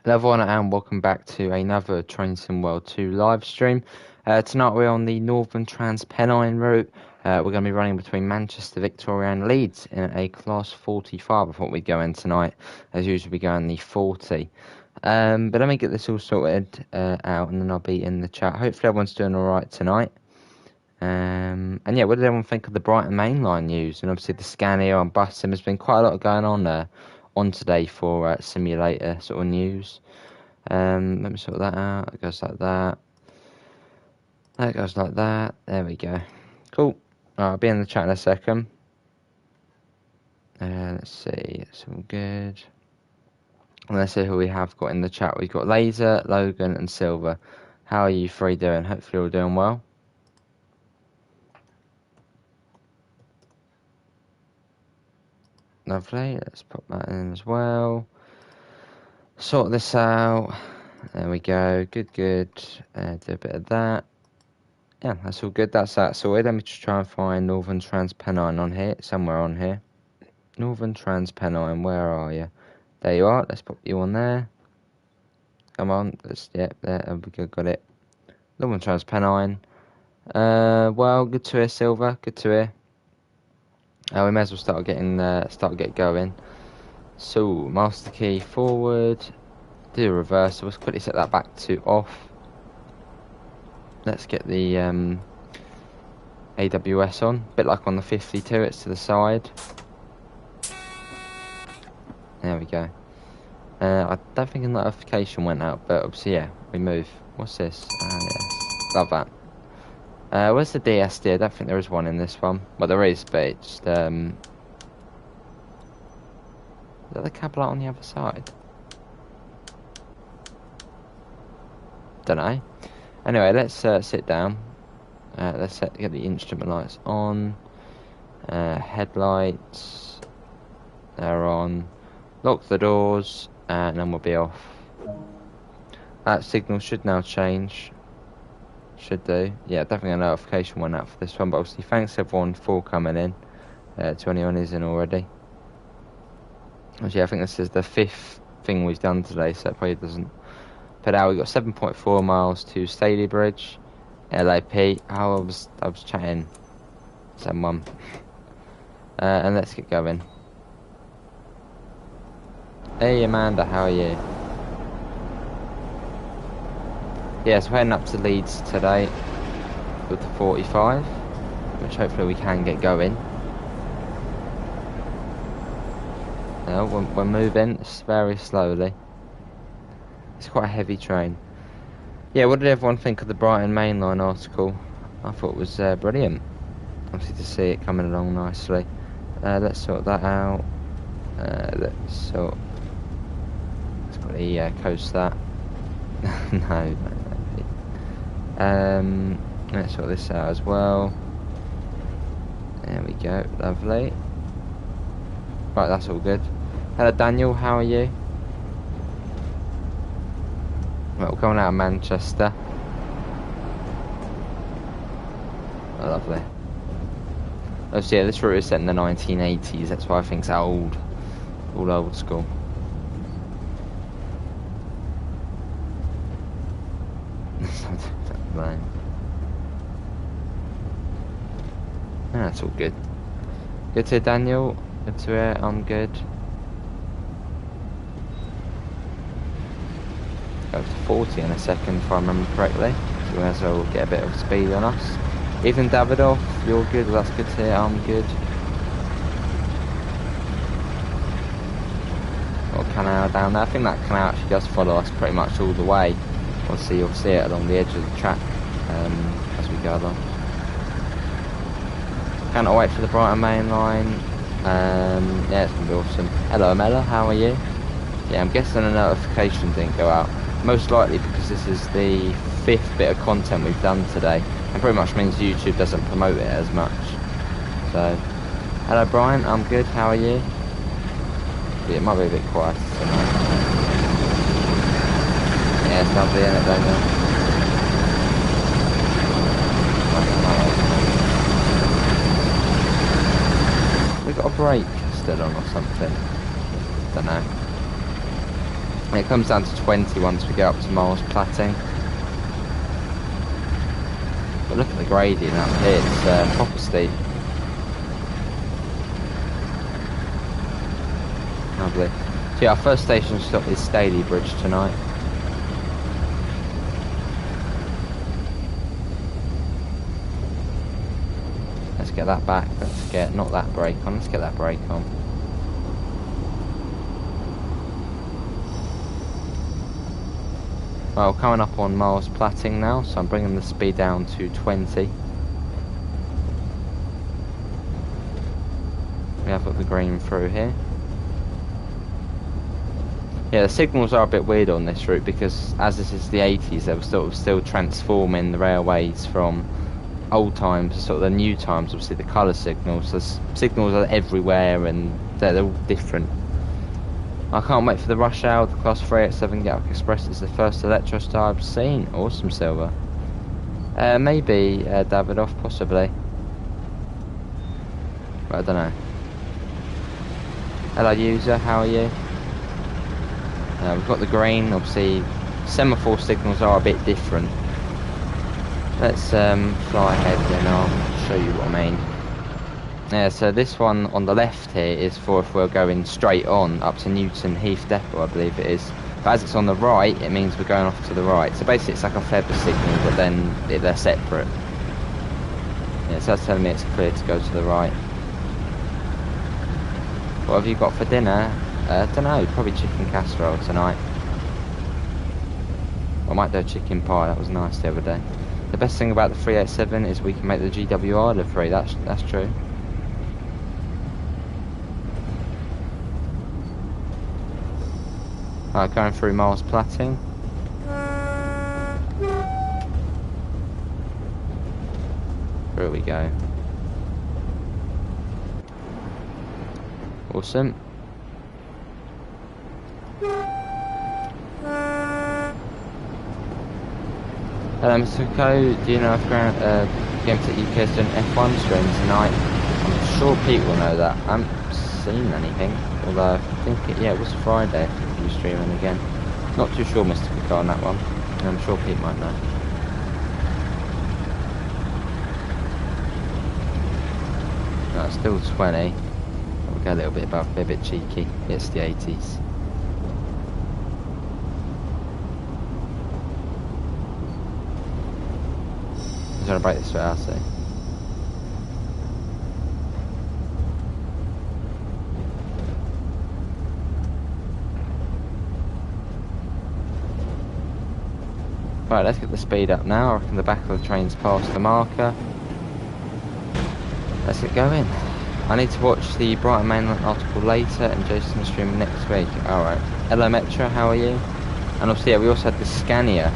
Level 1 and welcome back to another Train Sim World 2 live stream. Tonight we're on the Northern Pennine route. We're going to be running between Manchester, Victoria and Leeds in a class 45. I thought we'd go in tonight. As usual, we go in the 40. But let me get this all sorted out and then I'll be in the chat. Hopefully everyone's doing alright tonight. And yeah, what did everyone think of the Brighton mainline news? And obviously the Scania on bus sim. There's been quite a lot going on there on today for simulator sort of news. Let me sort that out. It goes like that. That goes like that. There we go. Cool. I'll be in the chat in a second. Let's see. It's all good. And let's see who we have got in the chat. We've got Laser, Logan, and Silver. How are you three doing? Hopefully you're all doing well. Lovely. Let's pop that in as well. Sort this out. There we go. Good, good. Do a bit of that. Yeah, that's all good. That's that sorted. Let me just try and find Northern Pennine on here. Somewhere on here. Northern Pennine, where are you? There you are. Let's put you on there. Come on. There we go. Got it. Northern Pennine. Well, good to hear, Silver. Good to hear. We may as well start get going. So, master key forward. Do a reverse. Let's quickly set that back to off. Let's get the AWS on. A bit like on the 52, it's to the side. There we go. I don't think a notification went out, but obviously, yeah, we move. What's this? Yes. Love that. Where's the DSD? I don't think there is one in this one. Well, there is, but it's is that the cab light on the other side? Don't know. Anyway, let's sit down. Let's get the instrument lights on. Headlights. They're on. Lock the doors, and then we'll be off. That signal should now change. Should do. Yeah, definitely a notification went out for this one, but obviously thanks everyone for coming in. To anyone who's in already. Actually, I think this is the 5th thing we've done today, so it probably doesn't put out. We've got 7.4 miles to Stalybridge, LAP. I was chatting to someone. And let's get going. Hey Amanda, how are you? Yeah, so we're heading up to Leeds today with the 45, which hopefully we can get going. We're moving very slowly. It's quite a heavy train. Yeah, what did everyone think of the Brighton mainline article? I thought it was brilliant. Obviously to see it coming along nicely. Let's sort that out. Let's quickly coast that. No. Let's sort this out as well. There we go, lovely. Right, that's all good. Hello Daniel, how are you? Right, we're coming out of Manchester. Oh, lovely. Oh, so yeah, this route is set in the 1980s, that's why I think it's old. All old school. That's all good. Good to hear, Daniel. Good to hear. I'm good. Go to 40 in a second if I remember correctly. So we may as well get a bit of speed on us. Ethan Davidoff, you're good. Well, that's good to hear. I'm good. Got a canal down there. I think that canal actually does follow us pretty much all the way. Obviously, you'll see it along the edge of the track as we go along. Cannot wait for the Brighton main line. Yeah, it's going to be awesome. Hello, Amela, how are you? Yeah, I'm guessing a notification didn't go out. Most likely because this is the 5th bit of content we've done today. And pretty much means YouTube doesn't promote it as much. So, hello, Brian, I'm good, how are you? Yeah, it might be a bit quiet tonight. Yeah, it's lovely, isn't it, Daniel? We got a brake still on or something. Don't know. It comes down to 20 once we get up to Miles Platting. But look at the gradient up here, it's proper steep. Lovely. So yeah, our first station stop is Stalybridge tonight. Let's get that back. Let's get, not that brake on, let's get that brake on. Well, coming up on Miles Platting now, so I'm bringing the speed down to 20. We have got the green through here. Yeah, the signals are a bit weird on this route because as this is the 80s, they were sort of still transforming the railways from old times to sort of the new times. Obviously the colour signals, the signals are everywhere and they're all different. I can't wait for the rush hour. The Class 387 Gatwick Express is the first Electrostar I've seen. Awesome, Silver. Maybe Davidoff, possibly. But I don't know. Hello, user. How are you? We've got the green. Obviously, semaphore signals are a bit different. Let's fly ahead and I'll show you what I mean. Yeah, so this one on the left here is for if we're going straight on up to Newton Heath Depot, I believe it is. But as it's on the right, it means we're going off to the right. So basically it's like a feather signal, but then they're separate. Yeah, so that's telling me it's clear to go to the right. What have you got for dinner? I don't know, probably chicken casserole tonight. I might do a chicken pie, that was nice the other day. The best thing about the 387 is we can make the GWR live free, that's true. Going through Miles Platting. Here we go. Awesome. Hello, Mr. Co. Do you know if Game Tech UK is doing F1 stream tonight? I'm sure Pete will know that. I haven't seen anything. Although I think it was Friday. I think he was streaming again. Not too sure, Mr. Co, on that one. I'm sure Pete might know. No, it's still 20. We'll go a little bit above, be a bit cheeky. It's the 80s. I'm trying to break this way, I'll see. Right, let's get the speed up now. I reckon the back of the train's past the marker. Let's get going. I need to watch the Brighton Mainland article later and Jason will stream next week. Alright. Hello Metro, how are you? And obviously, yeah, we also had the Scania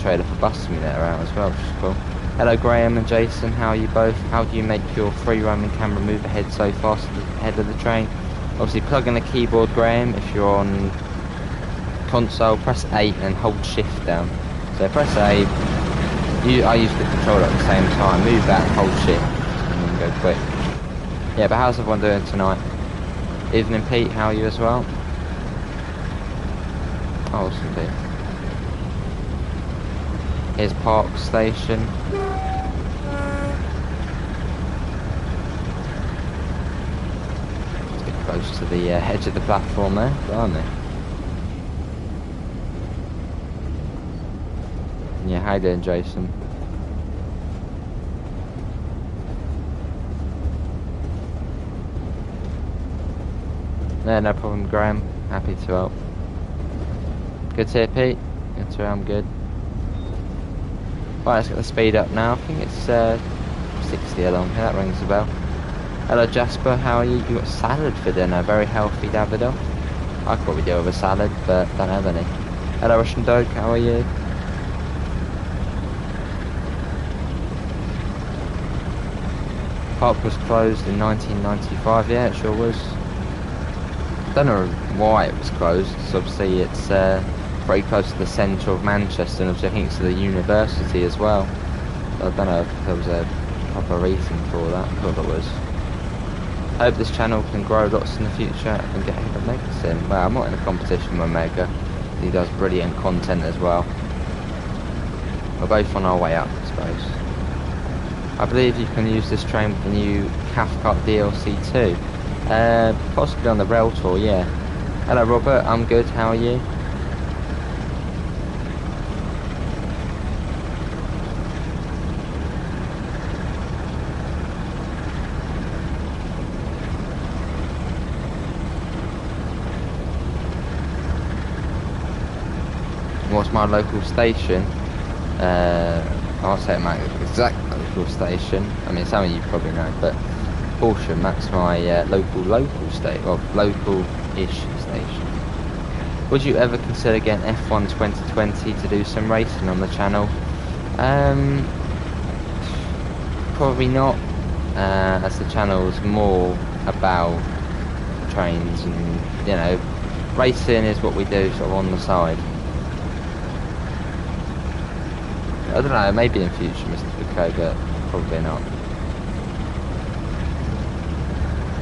trailer for Bus Simulator out as well, which is cool. Hello Graham and Jason, how are you both? How do you make your free roaming camera move ahead so fast ahead of the train? Obviously plug in the keyboard, Graham. If you're on console, press 8 and hold shift down. So press A, I use the controller at the same time, move that and hold shift and then go quick. Yeah, but how's everyone doing tonight? Evening Pete, how are you as well? Awesome Pete. Here's Park Station. Let's get close to the edge of the platform there, aren't they? Yeah, how you doing, Jason? Yeah, no problem, Graham. Happy to help. Good to hear, Pete. Good to hear, I'm good. Right, let's get the speed up now. I think it's 60 along here, that rings a bell. Hello, Jasper, how are you? You got salad for dinner, very healthy, Davido. I could probably do with a salad, but don't have any. Hello, Russian Dog, how are you? Park was closed in 1995, yeah, it sure was. Don't know why it was closed, because obviously it's very close to the centre of Manchester, and obviously I think it's to the university as well. So I don't know if there was a proper reason for that, I thought there was. I hope this channel can grow lots in the future and get ahead of Mega Sim. Well, I'm not in a competition with Mega. he does brilliant content as well. We're both on our way up, I suppose. I believe you can use this train with the new Cathcart DLC too. Possibly on the rail tour, yeah. Hello Robert, I'm good, how are you? What's my local station? I'll say my exact local station. I mean, some of you probably know, but Horsham, that's my local state, well, local-ish station. Would you ever consider getting F1 2020 to do some racing on the channel? Probably not, as the channel's more about trains and, you know, racing is what we do sort of on the side. I don't know, maybe in future, Mr. Pico, but probably not.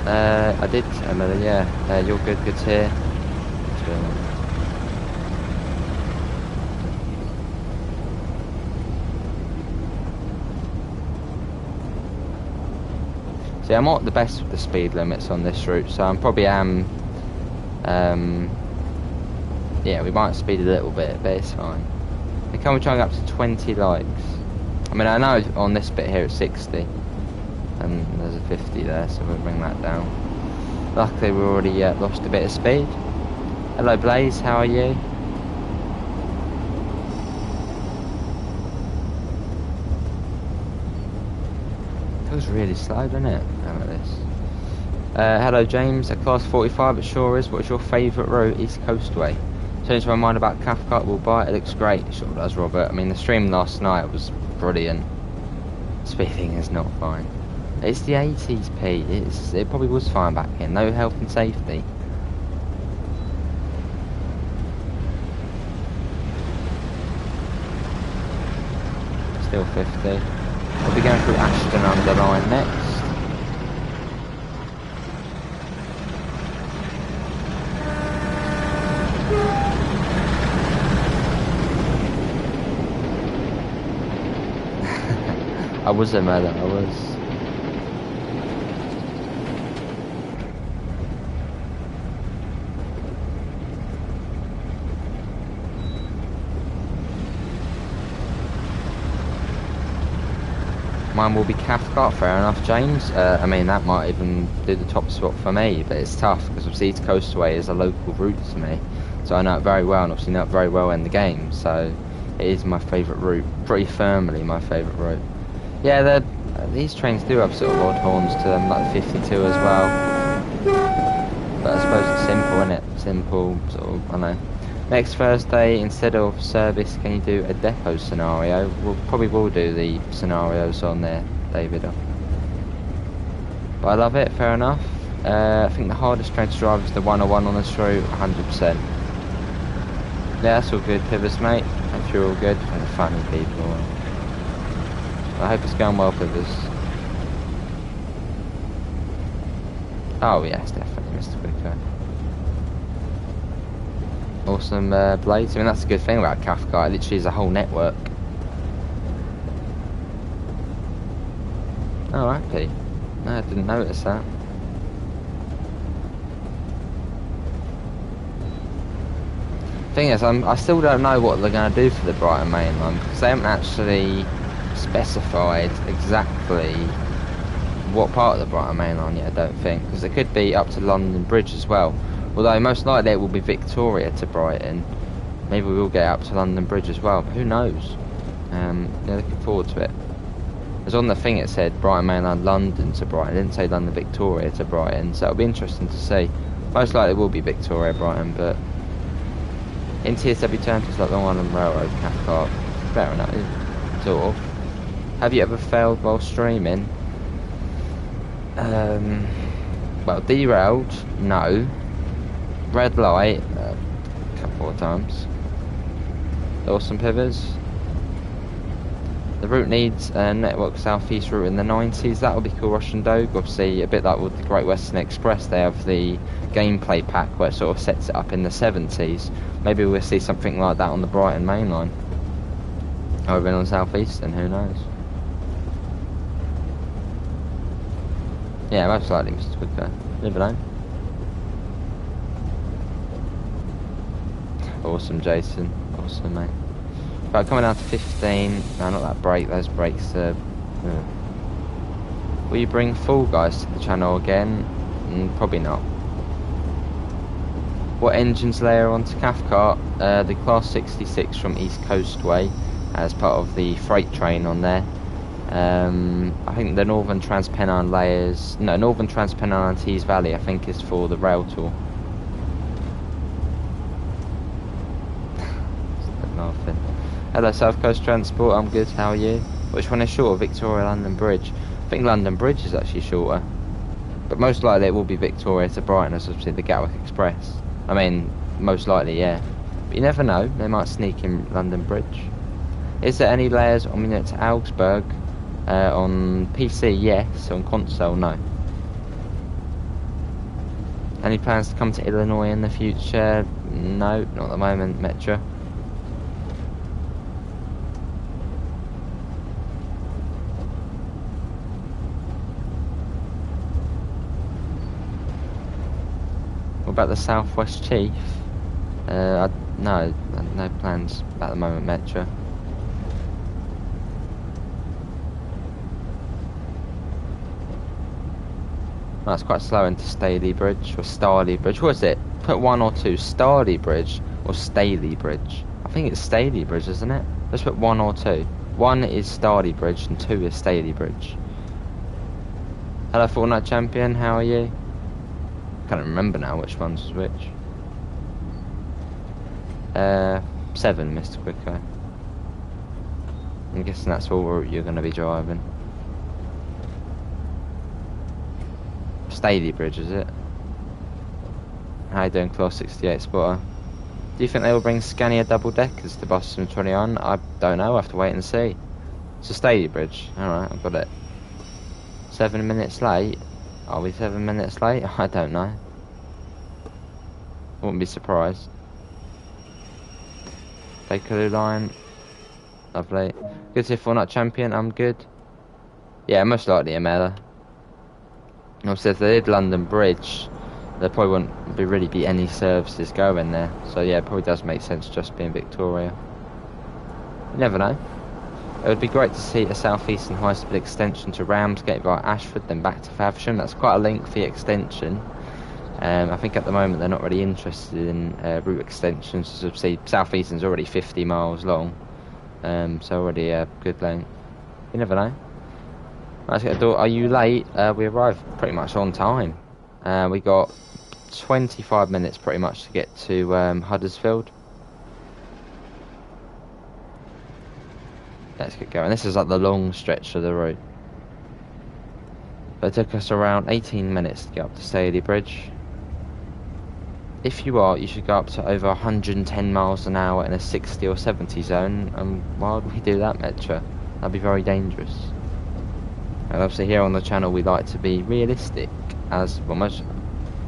I did, Emily, yeah. You're good, good to hear. See, I'm not the best with the speed limits on this route, so I probably am. Yeah, we might speed a little bit, but it's fine. We can try up to 20 likes. I mean, I know on this bit here it's 60, and there's a 50 there, so we'll bring that down. Luckily, we already lost a bit of speed. Hello, Blaze. How are you? Feels really slow, doesn't it? Look at this. Hello, James. A class 45, it sure is. What's your favourite route? East Coast Way. Changed my mind about Cathcart, we'll buy it. It looks great. It sure does, Robert. I mean, the stream last night was brilliant. Speeding is not fine. It's the 80s, Pete. It probably was fine back then. No health and safety. Still 50. We'll be going through Ashton Underline next. I was a mother, I was. Mine will be Cathcart, fair enough, James. I mean, that might even do the top spot for me, but it's tough because obviously East Coastway is a local route to me. So I know it very well, and obviously know it very well in the game. So it is my favourite route, pretty firmly my favourite route. Yeah, these trains do have sort of odd horns to them, like the 52 as well. But I suppose it's simple, isn't it? Simple, sort of, I don't know. Next Thursday, instead of service, can you do a depot scenario? We'll probably will do the scenarios on there, David. But I love it, fair enough. I think the hardest train to drive is the 101 on this route, 100%. Yeah, that's all good, Pivers, mate. Hope you're all good. And the funny people. I hope it's going well, Pivers. Oh yes, definitely, Mr. Quicker. Awesome blades. I mean, that's a good thing about Cathcart. It literally is a whole network. Oh, happy. No, I didn't notice that. Thing is, I still don't know what they're going to do for the Brighton Main Line because they haven't actually specified exactly what part of the Brighton Main Line yet, I don't think, because it could be up to London Bridge as well, although most likely it will be Victoria to Brighton. Maybe we will get up to London Bridge as well, but who knows. Yeah, looking forward to it. As on the thing it said Brighton Main Line London to Brighton, it didn't say London Victoria to Brighton, so it'll be interesting to see. Most likely it will be Victoria Brighton, but in TSW terms it's like the one on Railroad Cathcart. Fair enough, sort of. Have you ever failed while streaming? Well, derailed, no. Red light, a couple of times. Awesome Pivers. The route needs a network southeast route in the 90s. That would be cool, Russian Doge. Obviously, a bit like with the Great Western Express, they have the gameplay pack where it sort of sets it up in the 70s. Maybe we'll see something like that on the Brighton main line. Or even on South Eastern, who knows? Yeah, most likely, Mr. Quicko. Never know. Awesome, Jason. Awesome, mate. Right, coming down to 15. No, not that brake. Those brakes are... Will you bring Fall Guys to the channel again? Probably not. What engines layer onto Cathcart? The Class 66 from East Coastway as part of the freight train on there. I think the Northern Trans-Pennine layers... No, Northern Trans-Pennine and Tees Valley I think is for the rail tour. Laughing. Hello South Coast Transport, I'm good, how are you? Which one is shorter, Victoria London Bridge? I think London Bridge is actually shorter. But most likely it will be Victoria to Brighton as obviously the Gatwick Express. I mean, most likely, yeah. But you never know, they might sneak in London Bridge. Is there any layers on minute to Augsburg? On PC, yes. On console, no. Any plans to come to Illinois in the future? No, not at the moment, Metro. What about the Southwest Chief? No, no plans at the moment, Metro. Oh, it's quite slow into Stalybridge or Stalybridge. What is it? Put 1 or 2. Stalybridge or Stalybridge? I think it's Stalybridge, isn't it? Let's put 1 or 2. 1 is Stalybridge and 2 is Stalybridge. Hello, Fortnite Champion. How are you? Can't remember now which one's which. 7, Mr. Quicko. I'm guessing that's all route you're going to be driving. Stalybridge, is it? How you doing, Class 68 spotter? Do you think they will bring Scania double deckers to Boston 21? I don't know, I'll have to wait and see. It's a Stalybridge. Alright, I've got it. 7 minutes late? Are we 7 minutes late? I don't know. Wouldn't be surprised. Bakerloo line. Lovely. Good to see Fortnite Champion, I'm good. Yeah, most likely a Mela. Obviously, if they did London Bridge, there probably wouldn't really be any services going there. So yeah, it probably does make sense just being Victoria. You never know. It would be great to see a southeastern high-speed extension to Ramsgate via Ashford, then back to Faversham. That's quite a lengthy extension. I think at the moment they're not really interested in route extensions. So obviously, southeastern's already 50 miles long, so already a good length. You never know. Let's get a door. Are you late? We arrived pretty much on time. We got 25 minutes pretty much to get to Huddersfield. Let's get going. This is like the long stretch of the route. But it took us around 18 minutes to get up to Stalybridge. If you are, you should go up to over 110 miles an hour in a 60 or 70 zone. And why would we do that, Metro? That'd be very dangerous. And obviously here on the channel we like to be realistic, as well, most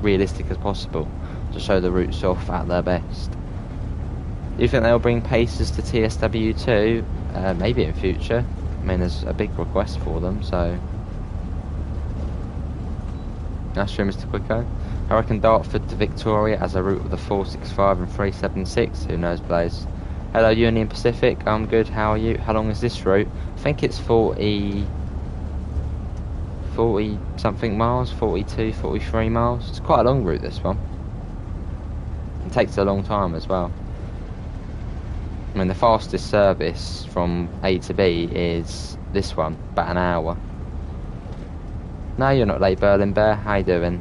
realistic as possible, to show the routes off at their best. Do you think they'll bring Pacers to TSW2? Maybe in future. I mean, there's a big request for them, so... That's true, Mr. Quicko. I reckon Dartford to Victoria as a route of the 465 and 376. Who knows, Blaze? Hello, Union Pacific. I'm good. How are you? How long is this route? I think it's 40 something miles, 42, 43 miles. It's quite a long route, this one. It takes a long time as well. I mean, the fastest service from A to B is this one, about an hour. No, you're not late, Berlin Bear. How you doing?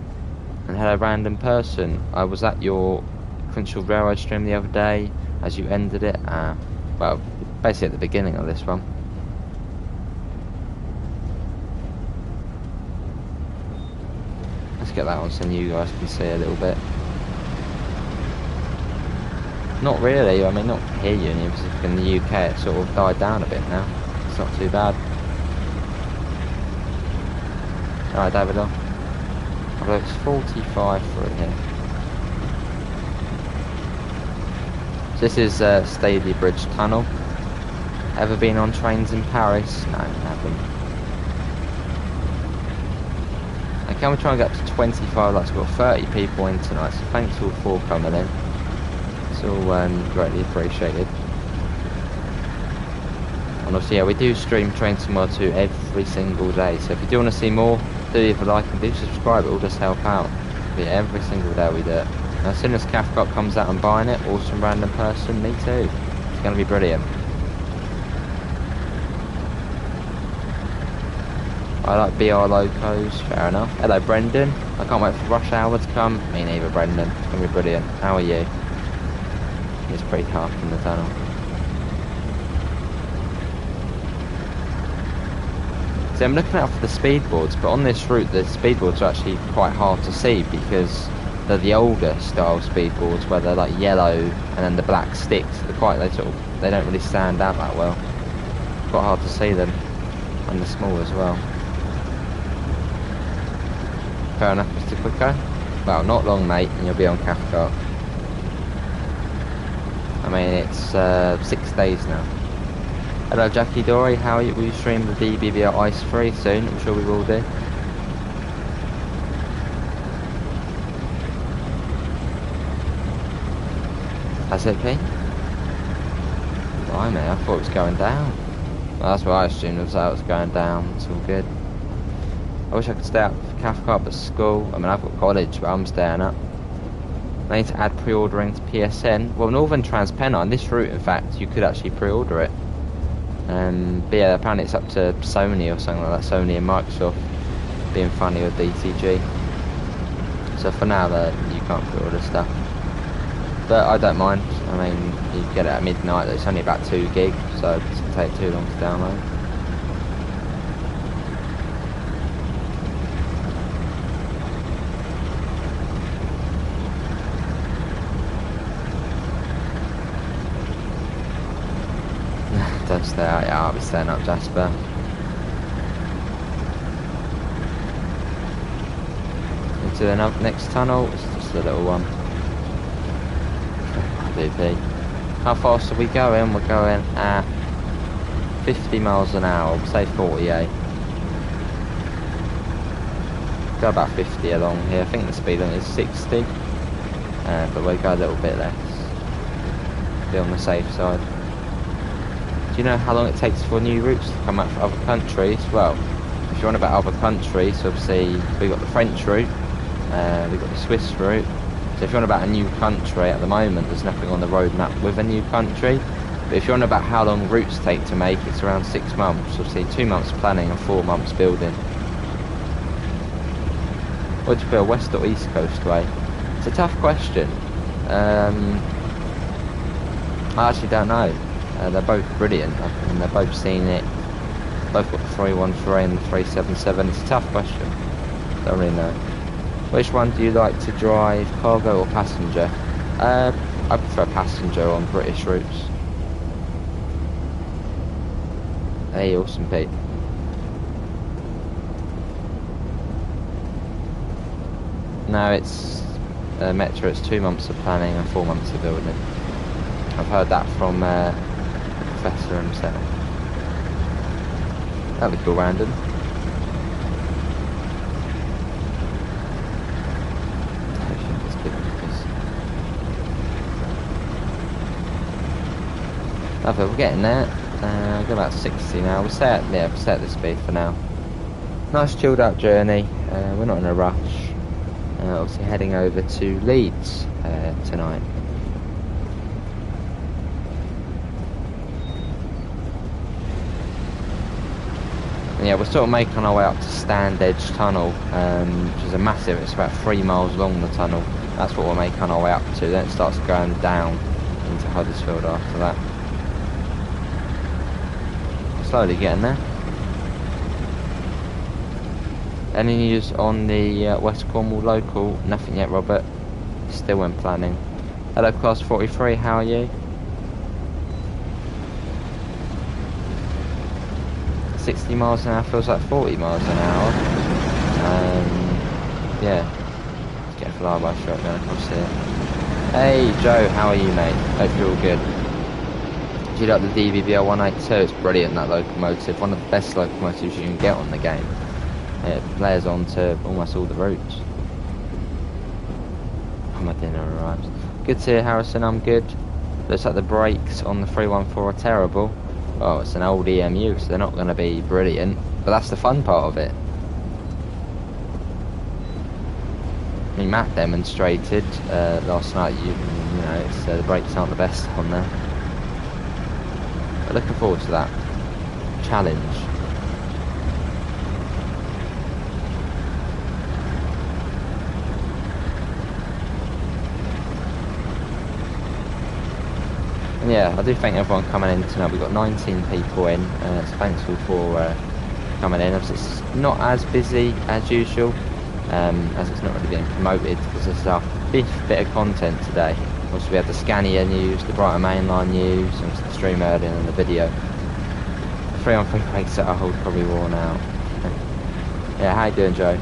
And hello, random person. I was at your Crenshaw Railroad stream the other day as you ended it. Well, basically at the beginning of this one. Let's get that on so you guys can see a little bit. Not really, I mean, not here, Union Pacific. In the UK it sort of died down a bit now. It's not too bad. Alright, David, although it's 45 through here. So this is Stalybridge Tunnel. Ever been on trains in Paris? No, haven't. And can we try and get up to 25 likes? We've got 30 people in tonight, so thanks all for coming in. It's all greatly appreciated. And obviously, yeah, we do stream Train Tomorrow 2 every single day, so if you do want to see more, do leave a like and do subscribe, it will just help out. But yeah, every single day we do it. And as soon as Cathcart comes out and buying it, awesome random person, me too. It's going to be brilliant. I like BR Locos, fair enough. Hello Brendan, I can't wait for rush hour to come. Me neither Brendan, it's going to be brilliant. How are you? It's pretty dark in the tunnel. See, I'm looking out for the speedboards, but on this route the speedboards are actually quite hard to see because they're the older style speedboards where they're like yellow and then the black sticks. They don't really stand out that well. It's quite hard to see them, and they're small as well. Fair enough, Mr. Quicko. Well, not long, mate, and you'll be on Cathcart. I mean, it's 6 days now. Hello, Jackie Dory. How are you? Will you stream the DBBR Ice Free soon? I'm sure we will do. Has it been? Blimey, I thought it was going down. Well, that's what I assumed, was that it was going down. It's all good. I wish I could stay up for Cathcart at school. I mean, I've got college, but I'm staying up. I need to add pre-ordering to PSN. Well, Northern Trans Pennine, this route, in fact, you could actually pre-order it. But yeah, apparently it's up to Sony or something like that. Sony and Microsoft being funny with DTG. So for now, you can't pre-order stuff. But I don't mind. I mean, you get it at midnight. It's only about 2 gig, so it doesn't take too long to download. Don't stay out, yeah, I'll be staying up, Jasper. Into the next tunnel, it's just a little one. VP. How fast are we going? We're going at 50 miles an hour, we'll say 48. Go about 50 along here, I think the speed limit is 60. But we'll go a little bit less. Be on the safe side. Do you know how long it takes for new routes to come out for other countries? Well, if you're on about other countries, obviously we've got the French route, we've got the Swiss route. So if you're on about a new country, at the moment there's nothing on the roadmap with a new country. But if you're on about how long routes take to make, it's around 6 months. Obviously 2 months planning and 4 months building. What do you feel, west or east coast way? It's a tough question. I actually don't know. They're both brilliant, and they're both seen it. Both got the 313 and the 377. It's a tough question. Don't really know. Which one do you like to drive, cargo or passenger? I prefer passenger on British routes. Hey, awesome Pete. No, it's Metro. It's 2 months of planning and 4 months of building. I've heard that from the professor himself. That'd be cool, random. Okay, we're getting there. We're about 60 now. We'll stay at this speed for now. Nice chilled out journey. We're not in a rush. Obviously heading over to Leeds tonight. And yeah, we're sort of making our way up to Standedge Tunnel, which is a massive, it's about 3 miles long, the tunnel. That's what we're making our way up to. Then it starts going down into Huddersfield after that. Slowly getting there. Any news on the West Cornwall local? Nothing yet, Robert. Still in planning. Hello, class 43, how are you? 60 miles an hour feels like 40 miles an hour. Yeah. Let's get a flyby shot going across here. Hey Joe, how are you, mate? Hope you're all good. Do you like the DVBR 182? It's brilliant, that locomotive. One of the best locomotives you can get on the game. It layers onto almost all the routes. Oh, my dinner arrives. Good to hear, Harrison, I'm good. Looks like the brakes on the 314 are terrible. Oh, it's an old EMU, so they're not going to be brilliant. But that's the fun part of it. I mean, Matt demonstrated last night, you know, it's, the brakes aren't the best on there. But looking forward to that challenge. And yeah, I do thank everyone coming in tonight. We've got 19 people in, so thanks all for coming in. It's not as busy as usual, as it's not really being promoted, because this is our 5th bit of content today. Also, we had the Scania news, the Brighton Mainline news, and the stream earlier and the video. The 3-on-3 race that I hold probably worn out. Yeah, how you doing, Joe?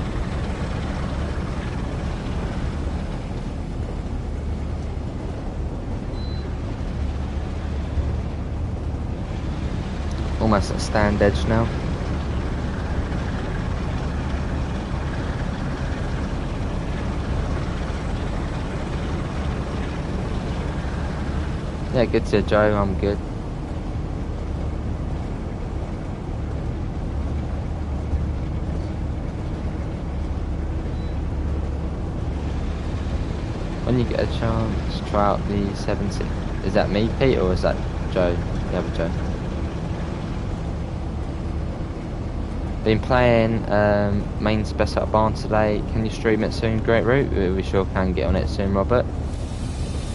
Almost at stand edge now. Yeah, good to Joe, I'm good. When you get a chance, try out the 76. Is that me, Pete, or is that Joe? The other Joe? Been playing main best out of barn today. Can you stream it soon? Great route. We sure can get on it soon, Robert.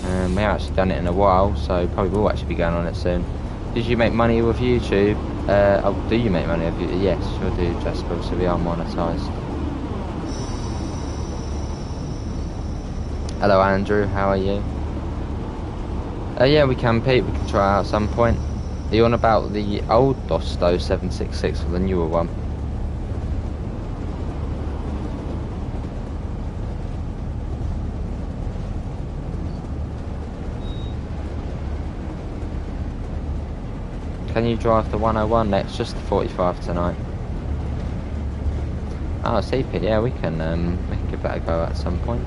We haven't actually done it in a while, so probably will actually be going on it soon. Did you make money with YouTube? Oh, do you make money with YouTube? Yes, sure do, Jasper, so we are monetised. Hello Andrew, how are you? Yeah, we can, Pete, we can try out at some point. Are you on about the old Dosto 766 or the newer one? Can you drive the 101? It's just the 45 tonight. Oh, CP, yeah, we can give that a go at some point.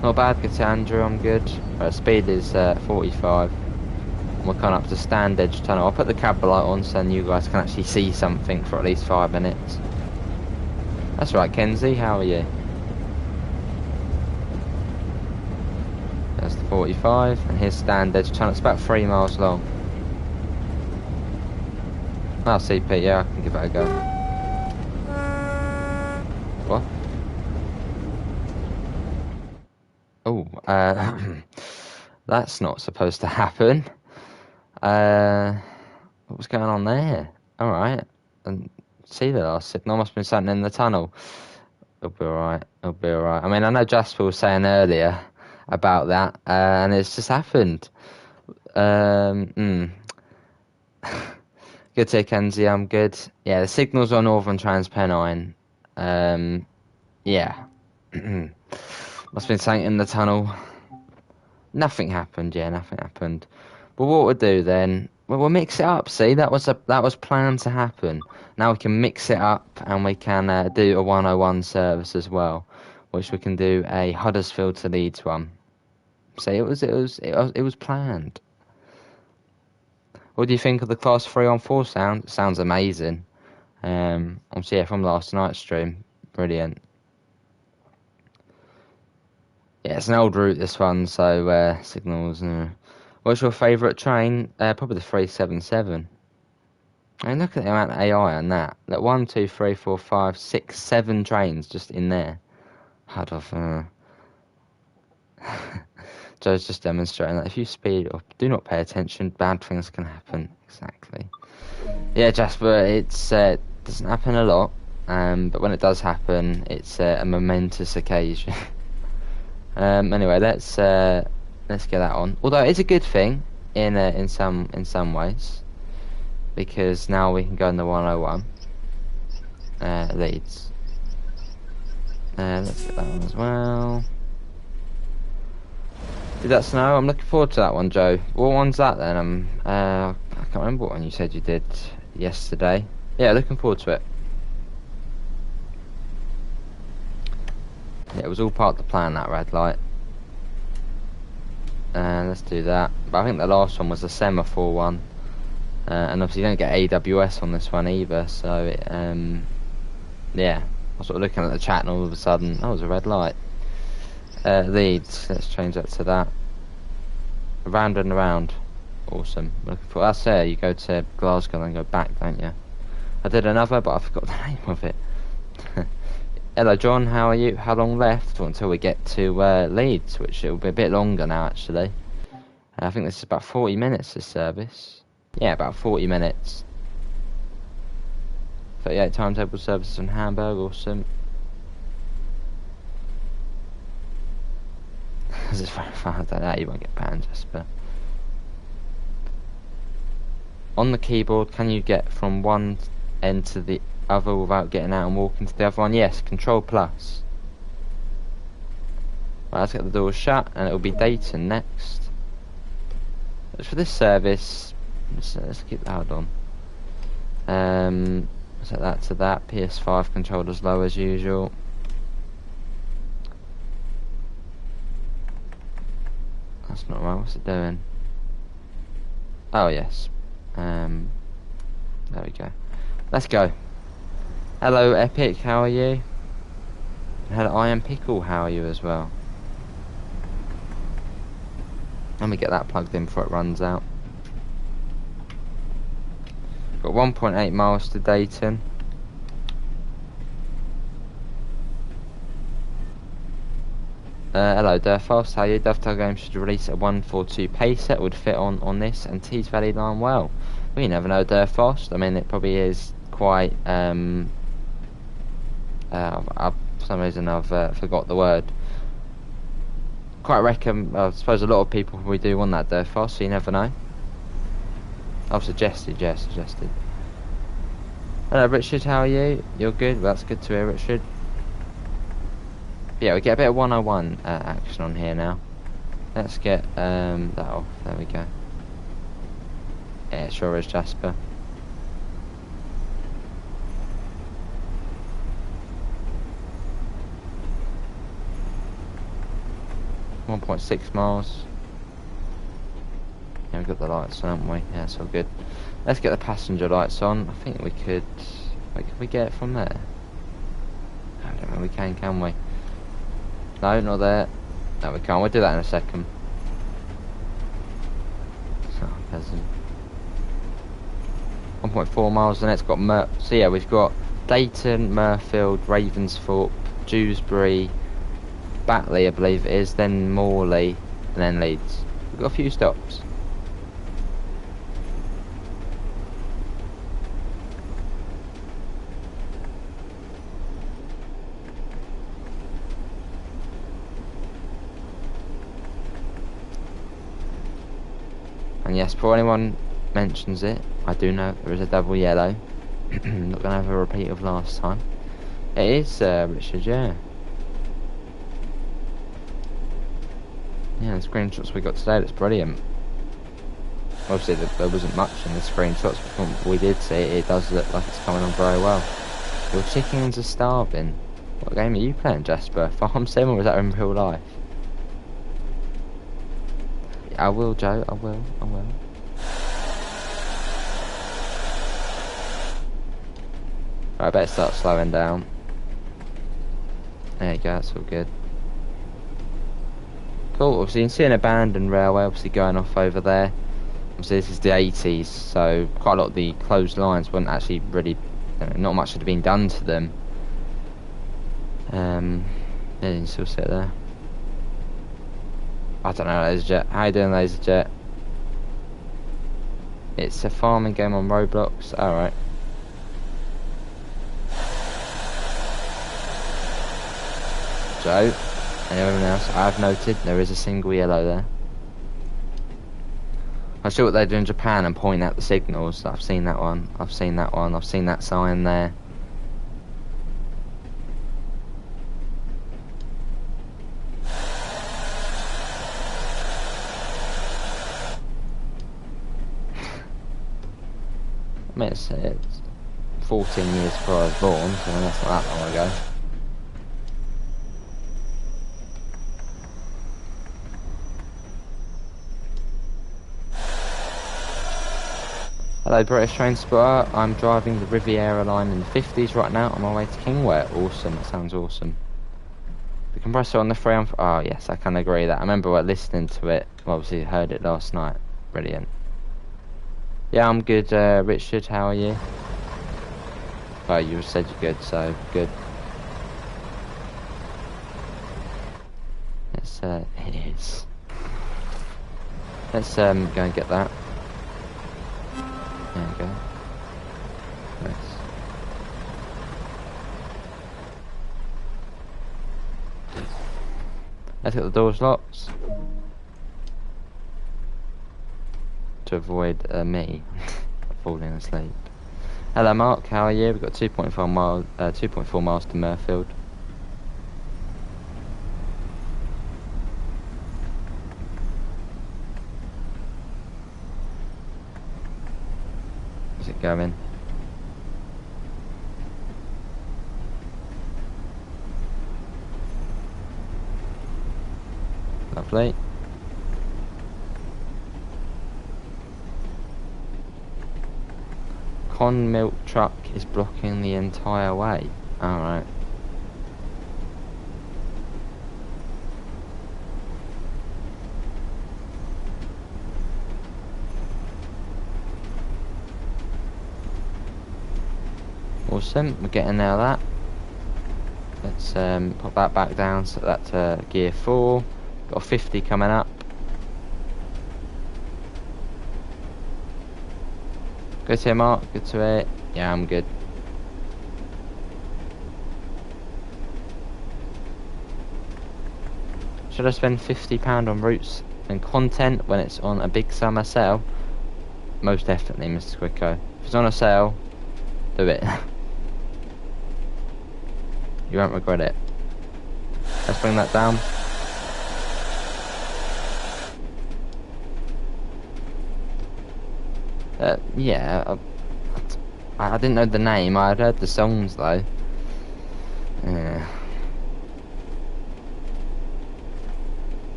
Not bad, good to Andrew, I'm good. Speed is 45. We're coming up to stand edge tunnel. I'll put the cab light on so you guys can actually see something for at least 5 minutes. That's right, Kenzie, how are you? That's the 45, and here's stand edge tunnel. It's about 3 miles long. Oh, CP, yeah, I can give it a go. What? Oh, that's not supposed to happen. What was going on there? Alright. And see the last signal must have been something in the tunnel. It'll be alright. It'll be alright. I mean, I know Jasper was saying earlier about that, and it's just happened. Good to Kenzie, I'm good. Yeah, the signal's on Northern Trans Pennine. Yeah. Must have been something in the tunnel. Nothing happened, yeah, nothing happened. But what we'll do then, we'll mix it up, see? That was planned to happen. Now we can mix it up and we can do a 101 service as well, which we can do a Huddersfield to Leeds one. See, it was planned. What do you think of the Class 3-on-4 sound? It sounds amazing. Obviously, yeah, from last night's stream. Brilliant. Yeah, it's an old route, this one, so signals. What's your favourite train? Probably the 377. I mean, look at the amount of AI on that. Like 1, 2, 3, 4, 5, 6, 7 trains just in there. I'd have. Joe's just demonstrating that if you speed up, do not pay attention, bad things can happen. Exactly. Yeah, Jasper, it doesn't happen a lot, but when it does happen, it's a momentous occasion. Anyway, let's get that on. Although it's a good thing in some ways, because now we can go in the 101 Leeds. Let's get that one as well. Did that snow? I'm looking forward to that one, Joe. What one's that then? I can't remember what one you said you did yesterday. Yeah, looking forward to it. Yeah, it was all part of the plan, that red light. Let's do that. But I think the last one was the semaphore one. And obviously you don't get AWS on this one either, so it, yeah. I was sort of looking at the chat and all of a sudden, oh, it was a red light. Leeds, let's change that to that. Around and around. Awesome. Looking for that's there, you go to Glasgow and then go back, don't you? I did another, but I forgot the name of it. Hello John, how are you? How long left until we get to Leeds, which will be a bit longer now actually. I think this is about 40 minutes, this service. Yeah, about 40 minutes. 38 timetable services in Hamburg, awesome. This is very fun, I don't know, you won't get banned, Jasper. On the keyboard, can you get from one end to the other without getting out and walking to the other one? Yes, Control Plus. Right, let's get the doors shut, and it'll be Dayton next. As for this service, let's keep that on. Set that to that. PS5 controllers low as usual. That's not right. What's it doing? Oh yes. There we go. Let's go. Hello Epic, how are you? Hello I am Pickle, how are you as well? Let me get that plugged in before it runs out. Got 1.8 miles to Dayton. Hello Durfast, how are you? Dovetail Games should release a 142 pace set would fit on this and Tees Valley line well. Well, you never know Durfast. I mean, it probably is quite for some reason I've forgot the word. Quite reckon, I suppose a lot of people probably do want that Durfast, so you never know. I've suggested, yeah, suggested. Hello Richard, how are you? You're good? Well, that's good to hear, Richard. Yeah, we get a bit of 101 action on here now. Let's get that off, there we go. Yeah, it sure is, Jasper. .6 miles. Yeah, we've got the lights on, haven't we? Yeah, it's all good. Let's get the passenger lights on. I think we could... Wait, can we get it from there? I don't know, we can we? No, not there. No, we can't. We'll do that in a second. Oh, peasant. 1.4 miles, and it's got so yeah, we've got Dayton, Murfield, Ravensthorpe, Dewsbury, Batley, I believe it is, then Morley, and then Leeds. We've got a few stops. And yes, before anyone mentions it, I do know there is a double yellow. Not going to have a repeat of last time. It is, Richard, yeah. Yeah, the screenshots we got today looks brilliant. Obviously there wasn't much in the screenshots, but from what we did see, it does look like it's coming on very well. Your chickens are starving. What game are you playing, Jasper? Farm Sim, or is that in real life? I will, Joe, I will. Right, I better start slowing down. There you go, that's all good. Cool, obviously you can see an abandoned railway obviously going off over there. Obviously this is the 80s, so quite a lot of the closed lines weren't actually really, not much had been done to them. Yeah, you can still sit there. I don't know, LaserJet. How you doing, LaserJet? It's a farming game on Roblox. Alright. Joe, anyone else? I've noted there is a single yellow there. I see what they do in Japan and point out the signals. I've seen that one. I've seen that one. I've seen that sign there. I mean, it's 14 years before I was born, so that's not that long ago. Hello British Train Spotter, I'm driving the Riviera line in the 50s right now on my way to Kingware. Awesome, that sounds awesome. The compressor on the frame. Oh yes, I can agree that. I remember listening to it. Obviously heard it last night. Brilliant. Yeah, I'm good. Richard, how are you? Oh, you said you're good, so good. It is. Let's go and get that. There we go. Nice. Let's get the doors locked to avoid me falling asleep. Hello Mark, how are you? We've got 2.4 miles to Murfield. How's it going? Lovely. Con milk truck is blocking the entire way. Alright. Awesome, we're getting there that. Let's pop that back down, set that to gear 4. Got a 50 coming up. Good to hear, Mark. Good to hear. Yeah, I'm good. Should I spend £50 on routes and content when it's on a big summer sale? Most definitely, Mr. Quicko. If it's on a sale, do it. You won't regret it. Let's bring that down. Yeah, I didn't know the name. I'd heard the songs though. Yeah.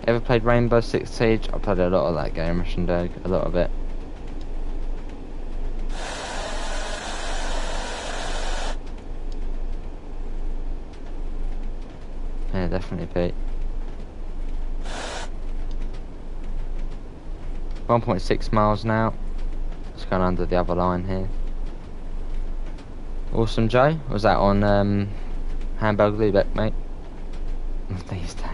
Ever played Rainbow Six Siege? I played a lot of that game, Russian Dog. A lot of it. Yeah, definitely, Pete. 1.6 miles now. Just going under the other line here. Awesome, Joe. Was that on Hamburg Lübeck, mate? These days.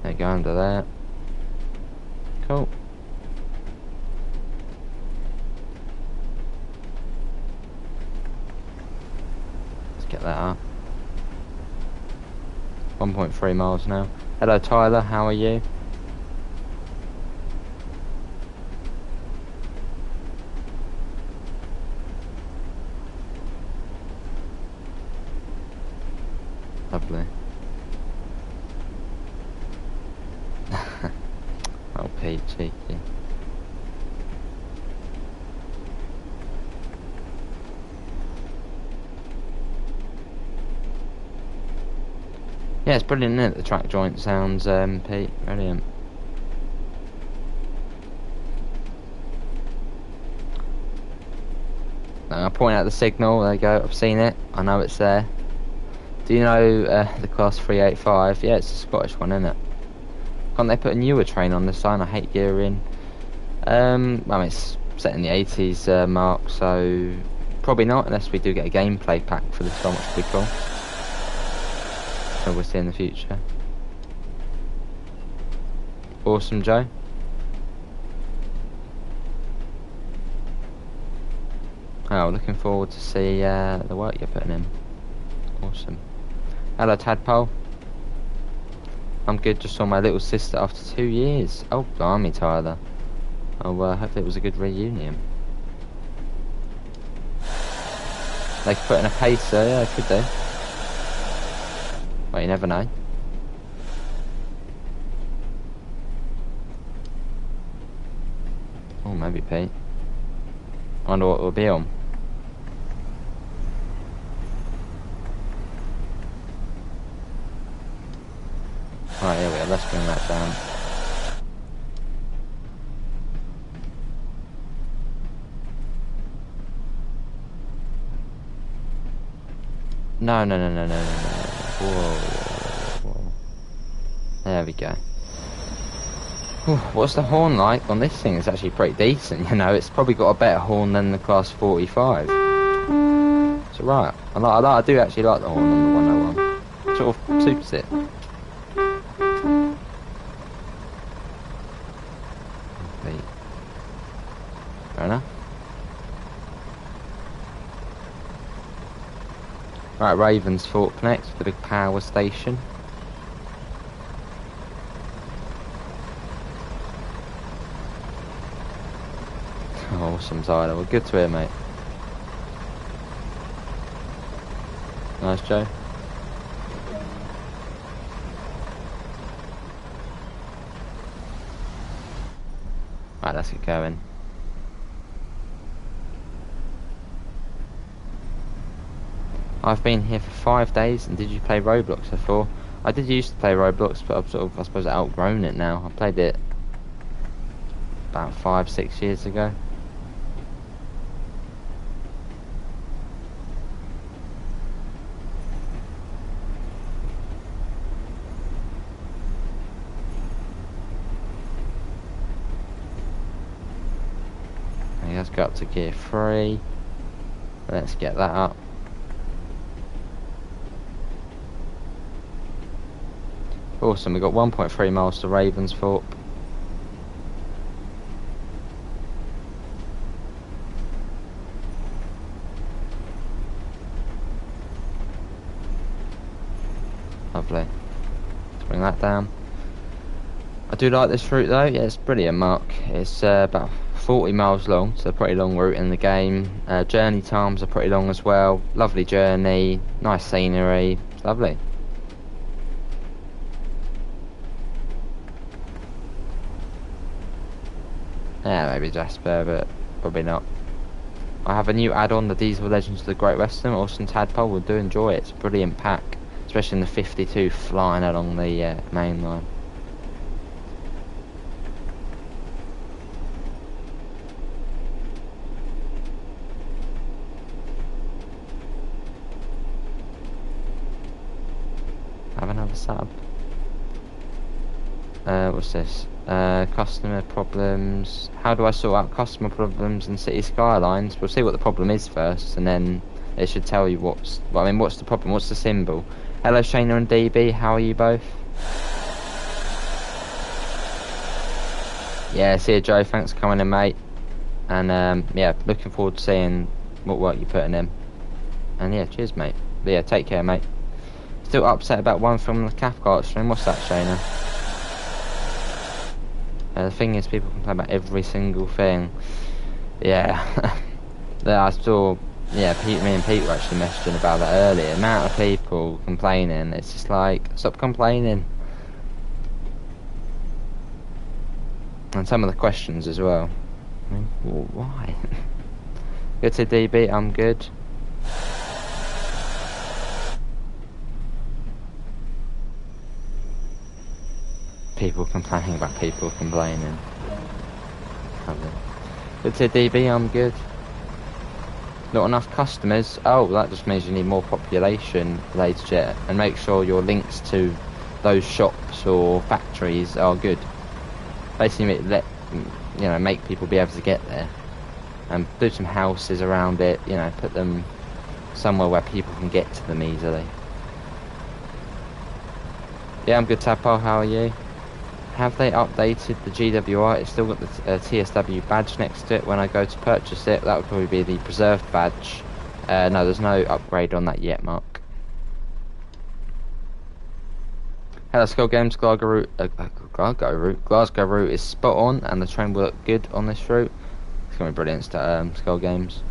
There you go, under there. Cool. Let's get that up. 1.3 miles now. Hello Tyler, how are you? Lovely. Oh Pete, cheeky. Yeah, it's brilliant, isn't it? The track joint sounds, Pete. Brilliant. Now, I'll point out the signal. There you go. I've seen it. I know it's there. Do you know the Class 385? Yeah, it's a Scottish one, isn't it? Can't they put a newer train on this sign? I hate gearing. I mean, it's set in the 80s, Mark, so probably not, unless we do get a gameplay pack for this one, which would be cool. So we'll see in the future. Awesome, Joe. Oh, looking forward to see the work you're putting in. Awesome. Hello, Tadpole. I'm good, just saw my little sister after 2 years. Oh, blimey, Tyler. Oh, hopefully it was a good reunion. They could put in a pacer, yeah, could they? Well, you never know. Oh, maybe Pete. I wonder what we'll be on. Right, here we are. Let's bring that down. No. Whoa. There we go. Ooh, what's the horn like on this thing? It's actually pretty decent, you know. It's probably got a better horn than the Class 45. It's alright. I do actually like the horn on the 101. Sort of suits it. Fair enough. Right, Ravensthorpe next, the big power station. Awesome, Tyler. Well, good to hear, mate. Nice, Joe. Right, let's get going. I've been here for 5 days, and did you play Roblox before? I did used to play Roblox, but I've I suppose, outgrown it now. I played it about 5-6 years ago. Let's go up to gear 3. Let's get that up. Awesome, we've got 1.3 miles to Ravensthorpe. Lovely. Let's bring that down. I do like this route though. Yeah, it's brilliant, Mark. It's about 40 miles long, so a pretty long route in the game. Journey times are pretty long as well. Lovely journey, nice scenery. It's lovely. Yeah, maybe Jasper, but probably not. I have a new add-on, the Diesel Legends of the Great Western. Austin Tadpole will do enjoy it. It's a brilliant pack, especially in the 52 flying along the main line. Have another sub. What's this? Customer problems. How do I sort out customer problems in City Skylines? We'll see what the problem is first, and then it should tell you what's the problem, what's the symbol. Hello Shayna and DB, how are you both? Yeah, see you Joe, thanks for coming in, mate. And yeah, looking forward to seeing what work you're putting in. And yeah, cheers, mate. But yeah, take care, mate. Still upset about one from the Cathcart stream. What's that, Shayna? The thing is, people complain about every single thing. Yeah. Yeah, I saw. Yeah, me and Pete were actually messaging about that earlier. The amount of people complaining. It's just like, stop complaining. And some of the questions as well. I mean, why? Good to DB. I'm good. People complaining about people complaining. Good to DB, I'm good. Not enough customers. Oh, that just means you need more population, ladies and gentlemen. And make sure your links to those shops or factories are good. Basically, make people be able to get there. And do some houses around it, put them somewhere where people can get to them easily. Yeah, I'm good, Tadpole, how are you? Have they updated the GWI? It's still got the TSW badge next to it. When I go to purchase it, that would probably be the preserved badge. No, there's no upgrade on that yet, Mark. Hello, Skull Games. Glasgow route is spot on, and the train will look good on this route. It's going to be brilliant, Skull Games.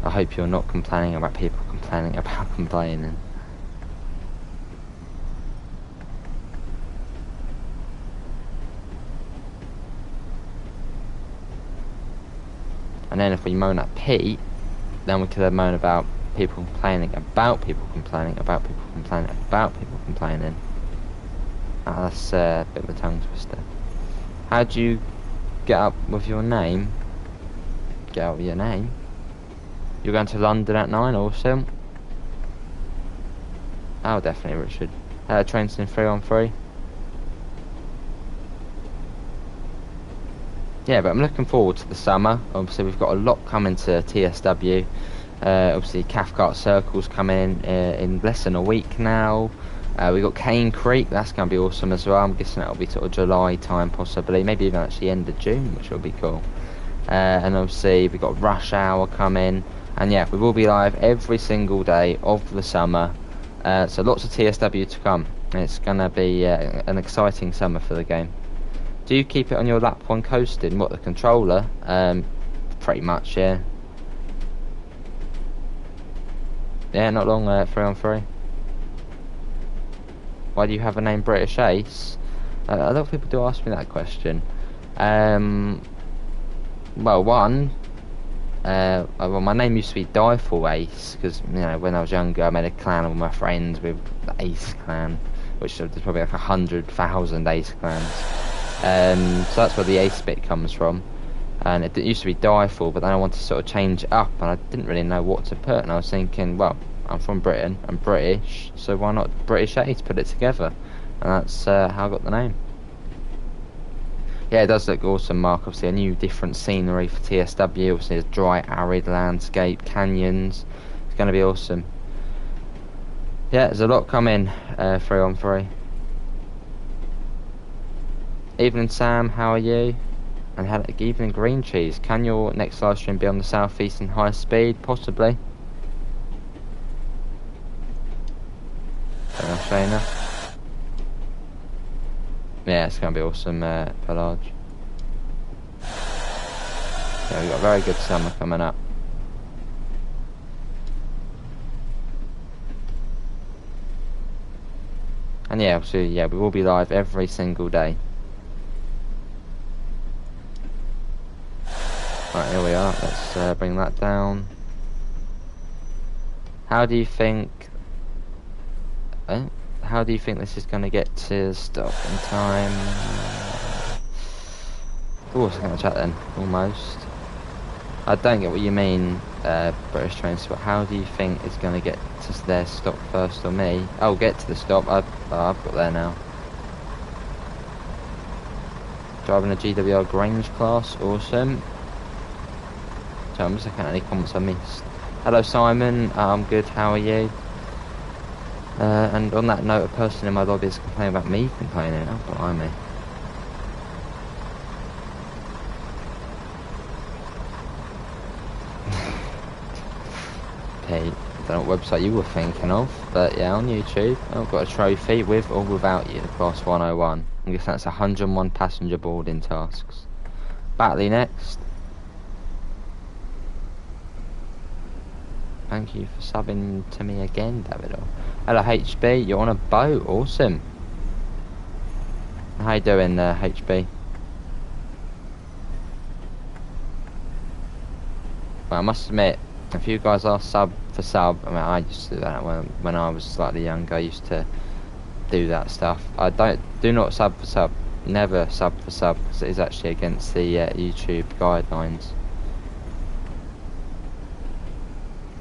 I hope you're not complaining about people complaining about complaining. And then if we moan at Pete, then we could moan about people complaining about people complaining about people complaining about people complaining. That's a bit of a tongue twister. How do you get up with your name? Get out with your name? You're going to London at 9, awesome. Oh, definitely, Richard. Trains in 3-on-3. Yeah, but I'm looking forward to the summer. Obviously, we've got a lot coming to TSW. Obviously, Cathcart Circle's coming in less than a week now. We've got Cane Creek, that's going to be awesome as well. I'm guessing that'll be sort of July time, possibly. Maybe even actually end of June, which will be cool. And obviously, we've got Rush Hour coming. And yeah, we will be live every single day of the summer. So lots of TSW to come. It's going to be an exciting summer for the game. Do you keep it on your lap 1 coasting? What, the controller? Pretty much, yeah. Yeah, not long, 3-on-3. Why do you have a name British Ace? A lot of people do ask me that question. Well, one, well, my name used to be Dieful Ace, because, you know, when I was younger I made a clan with my friends with the Ace clan, which there's probably like 100,000 Ace clans. So that's where the Ace bit comes from. And it used to be Dieful, but then I wanted to sort of change it up, and I didn't really know what to put, and I was thinking, well, I'm from Britain, I'm British, so why not British Ace, put it together? And that's how I got the name. Yeah, it does look awesome, Mark. Obviously a new different scenery for TSW. Obviously there's dry, arid landscape, canyons. It's going to be awesome. Yeah, there's a lot coming 3-on-3. Evening Sam, how are you? And evening Green Cheese. Can your next live stream be on the southeastern high speed? Possibly. Shayna. Yeah, it's going to be awesome, Pelage. Yeah, we've got a very good summer coming up. And yeah, obviously, yeah, we will be live every single day. Right, here we are. Let's bring that down. How do you think... how do you think this is going to get to stop in time? Oh, it's going to chat then, almost. I don't get what you mean, British Trains, but how do you think it's going to get to their stop first, or me? Oh, get to the stop. I've got there now. Driving a GWR Grange class, awesome. So I'm just looking at any comments I missed. Hello Simon, I'm good, how are you? And on that note, a person in my lobby is complaining about me complaining. Oh, blimey. Pete, I don't know what website you were thinking of, but yeah, on YouTube, I've got a trophy with or without you, the Class 101. I guess that's 101 passenger boarding tasks. Batley next. Thank you for subbing to me again, Davido. Hello HB, you're on a boat, awesome. How you doing, HB? Well, I must admit, if you guys are sub for sub, I mean, I used to do that when I was slightly younger. I used to do that stuff. Do not sub for sub. Never sub for sub, because it is actually against the YouTube guidelines.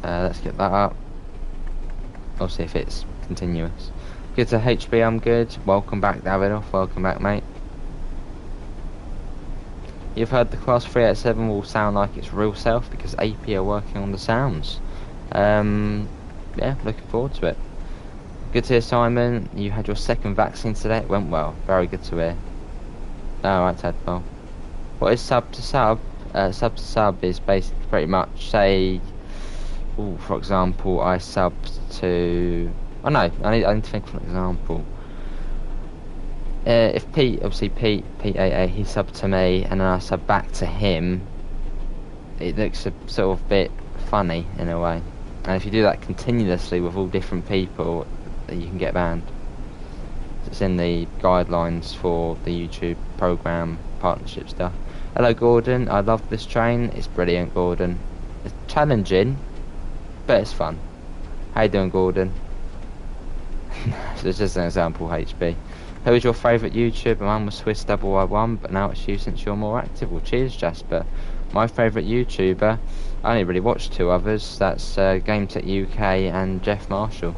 Let's get that up. I'll see if it's continuous. Good to HB, I'm good. Welcome back, Davidoff. Welcome back, mate. You've heard the Class 387 will sound like its real self because AP are working on the sounds. Yeah, looking forward to it. Good to hear, Simon. You had your second vaccine today. It went well. Very good to hear. Alright, Tadpole. What is sub to sub? Sub to sub is basically pretty much, say... Ooh, for example, I subbed to... Oh no, I need to think of an example. If Pete, obviously Pete AA, he subbed to me and then I subbed back to him, it looks a sort of bit funny in a way. And if you do that continuously with all different people, you can get banned. It's in the guidelines for the YouTube program partnership stuff. Hello, Gordon. I love this train. It's brilliant, Gordon. It's challenging, but it's fun. How you doing, Gordon? So it's just an example, HB. Who is your favourite YouTuber? Mine was Swiss Double I1, but now it's you since you're more active. Well, cheers, Jasper. My favourite YouTuber, I only really watch 2 others. That's GameTech UK and Jeff Marshall.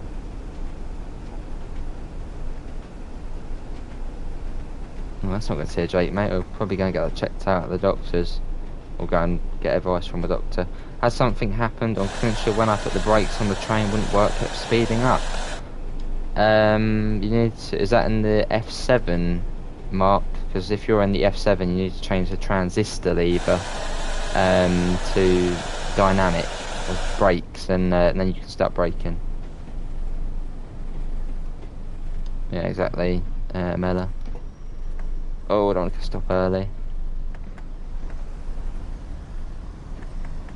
Well, that's not going to see a Jake, mate. We're probably going to get that checked out at the doctor's. Or go and get advice from a doctor. Has something happened on Crenshaw when I put the brakes on the train wouldn't work, kept speeding up? You need to, is that in the F7 mark? Because if you're in the F7 you need to change the transistor lever to dynamic of brakes, and then you can start braking. Yeah, exactly, Mella. Oh, I don't want to stop early.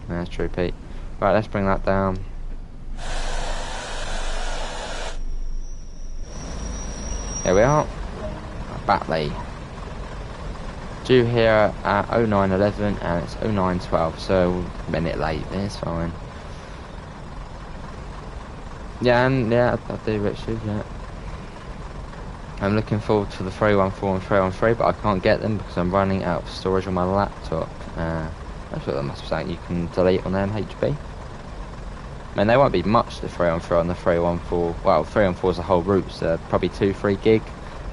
That's true, Pete. Right, let's bring that down. Here we are. Batley. Due here at 09:11 and it's 09:12, so a minute late. It's fine. Yeah, and yeah, I do, Richard. Yeah. I'm looking forward to the 314 and 313, but I can't get them because I'm running out of storage on my laptop. That's what that must be saying. You can delete on MHB. I mean, there won't be much the 313 and the 314. Well, 314 is a whole route, so probably 2-3 gig.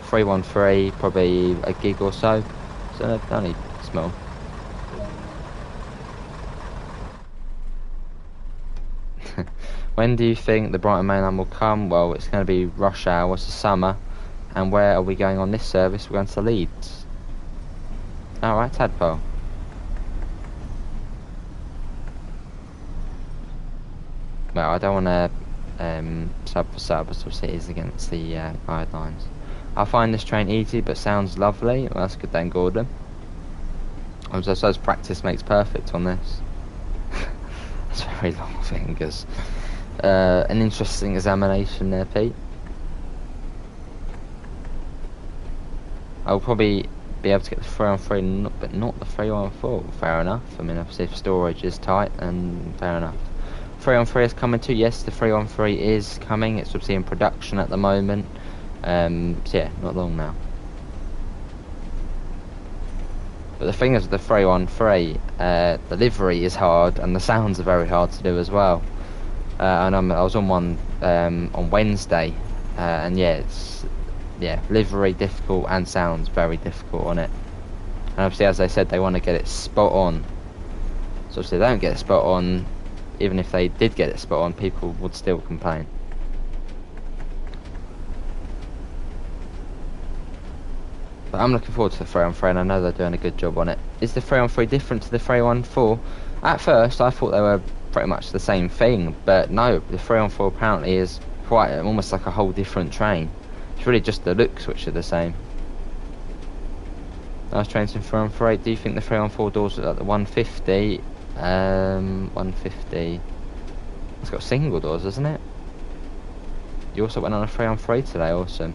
313 probably a gig or so. So they're only small. When do you think the Brighton mainline will come? Well, it's going to be rush hour. It's the summer. And where are we going on this service? We're going to Leeds. Alright, Tadpole. Well, I don't want to sub for subs cities against the guidelines. I find this train easy, but sounds lovely. Well, that's good then, Gordon. I suppose practice makes perfect on this. That's very long fingers. An interesting examination there, Pete. I'll probably be able to get the 313, but not the 314. Fair enough. I mean, obviously if storage is tight, then fair enough. 313 is coming too. Yes, the 313 is coming. It's obviously in production at the moment. So yeah, not long now. But the thing is with the 313, the livery is hard and the sounds are very hard to do as well. And I was on one on Wednesday, and yeah, it's livery difficult and sounds very difficult on it. And obviously, as they said, they want to get it spot on. So if they don't get it spot on, even if they did get it spot on, people would still complain. But I'm looking forward to the 313, and I know they're doing a good job on it. Is the 313 different to the 314? At first, I thought they were pretty much the same thing, but no, the 314 apparently is quite almost like a whole different train. It's really just the looks which are the same. Nice trains in 313. Do you think the 314 doors look like the 150? 150. It's got single doors, isn't it? You also went on a 313 today, awesome.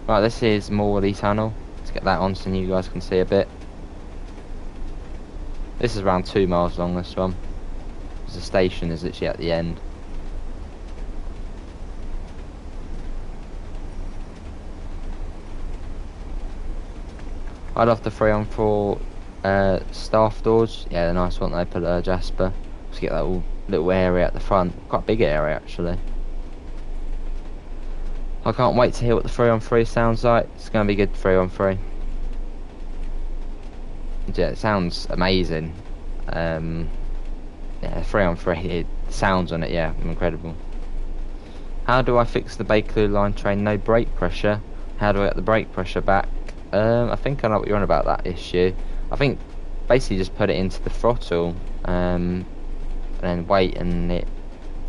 Right, this is Morley Tunnel. Let's get that on so you guys can see a bit. This is around 2 miles long, this one. The station is literally at the end. I love the 314 staff doors. Yeah, they're nice, weren't they? Put Jasper. Just get that little area at the front. Quite a big area, actually. I can't wait to hear what the 313 sounds like. It's going to be good 313. Yeah, it sounds amazing. Yeah, 313, it sounds on it, yeah, incredible. How do I fix the Bakerloo line train? No brake pressure. How do I get the brake pressure back? I think I know what you're on about that issue. I think basically just put it into the throttle and then wait, and it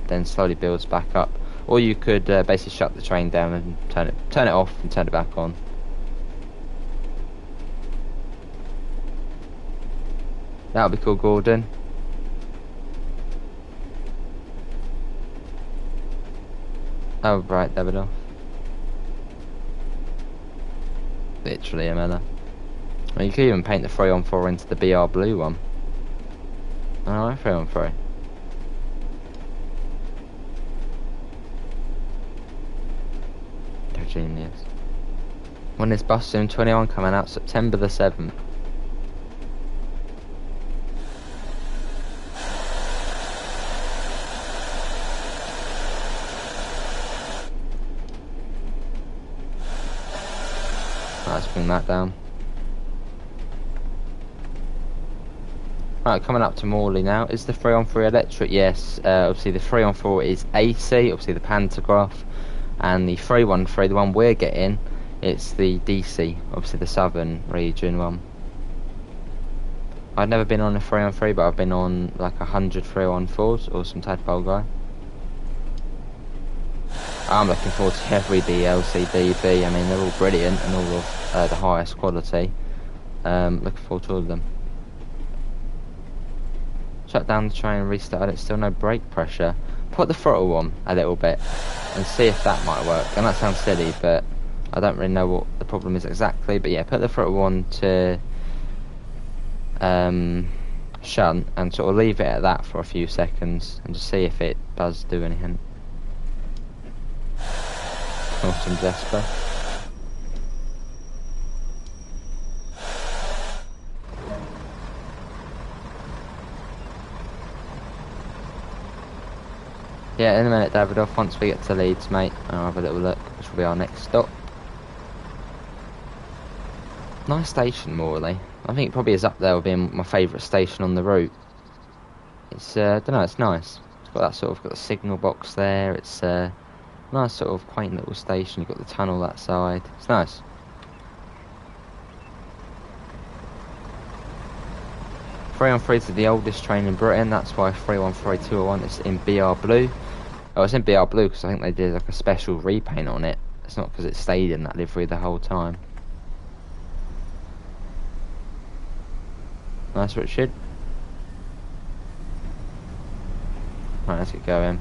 then slowly builds back up. Or you could basically shut the train down and turn it off and turn it back on. That'll be cool, Gordon. Oh right, Davidoff. actually, Amela. I mean, you could even paint the 3-on-4 into the BR blue one. Alright, 3-on-3. They're genius. When is Bus Sim 21 coming out? September the 7th. Let's bring that down. Right, coming up to Morley now. Is the 3-on-3 electric? Yes. Obviously the 3-on-4 is AC, obviously the pantograph. And the 3-1-3, the one we're getting, it's the DC, obviously the southern region one. I've never been on a 3-on-3, but I've been on like 100 3-on-4s or some tadpole guy. I'm looking forward to every DLC, DB. I mean, they're all brilliant and all of the highest quality. Looking forward to all of them. Shut down the train and restarted it, still no brake pressure. Put the throttle on a little bit and see if that might work. And that sounds silly, but I don't really know what the problem is exactly. But yeah, put the throttle on to shunt and sort of leave it at that for a few seconds and just see if it does do anything. Awesome, Jesper. Yeah, in a minute, Davidoff. Once we get to Leeds, mate, I'll have a little look, which will be our next stop. Nice station, Morley. I think it probably is up there with being my favourite station on the route. It's, don't know, it's nice. It's got that sort of, got the signal box there. It's nice sort of quaint little station. You've got the tunnel that side. It's nice. Three on three to the oldest train in Britain. That's why 313-201 is in BR blue. Oh, it's in BR blue because I think they did like a special repaint on it. It's not because it stayed in that livery the whole time. Nice, Richard. Right, let's get going.